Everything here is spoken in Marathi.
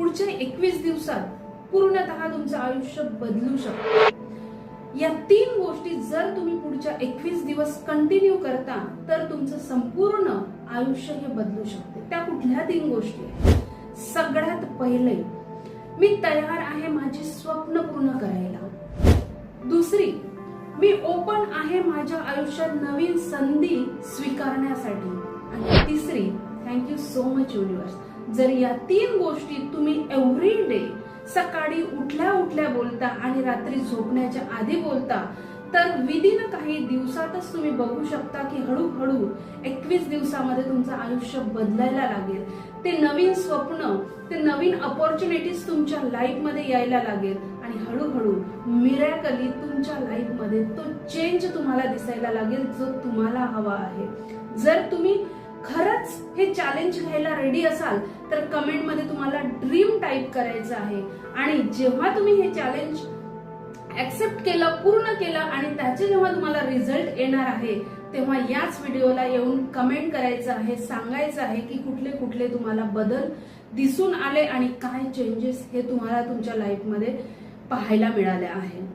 पुढच्या 21 दिवसात पूर्णतः तुमचं आयुष्य बदलू शकतं। या 3 गोष्टी जर तुम्ही पुढच्या 21 दिवस कंटिन्यू करता तर तुमचं संपूर्ण आयुष्य हे बदलू शकते। त्या कुठल्या 3 गोष्टी आहेत? सगळ्यात पहिले, मी तयार आहे माझी स्वप्न पूर्ण करायला। दुसरी, मी ओपन आहे माझ्या आयुष्यात नवीन संधी स्वीकारण्यासाठी। आणि तिसरी, थँक्यू सो मच युनिवर्स। जर या 3 गोष्टी तुम्ही एव्हरी डे सकाळी उठल्या उठल्या बोलता आणि रात्री झोपण्याच्या आधी बोलता तर विदिन काही दिवसातच तुम्ही बघू शकता की हळूहळू 21 दिवसामध्ये तुमचं आयुष्य बदलायला लागेल। ते नवीन स्वप्न, ते नवीन अपॉर्च्युनिटीज तुमच्या लाईफ मध्ये यायला लागेल आणि हळूहळू मिरॅकली तुमच्या लाईफ मध्ये तो चेंज तुम्हाला दिसायला लागेल जो तुम्हाला हवा आहे। जर तुम्ही खरंच हे चॅलेंज घ्यायला रेडी असाल तर कमेंट मध्ये तुम्हाला ड्रीम टाईप करायचं आहे आणि जेव्हा तुम्ही हे चॅलेंज ऍक्सेप्ट केलं, पूर्ण केलं आणि त्याचे जेव्हा तुम्हाला रिझल्ट येणार आहे तेव्हा याच व्हिडिओला येऊन कमेंट करायचं आहे, सांगायचं आहे की कुठले कुठले तुम्हाला बदल दिसून आले आणि काय चेंजेस हे तुम्हाला तुमच्या लाईफ मध्ये पाहायला मिळाले आहे।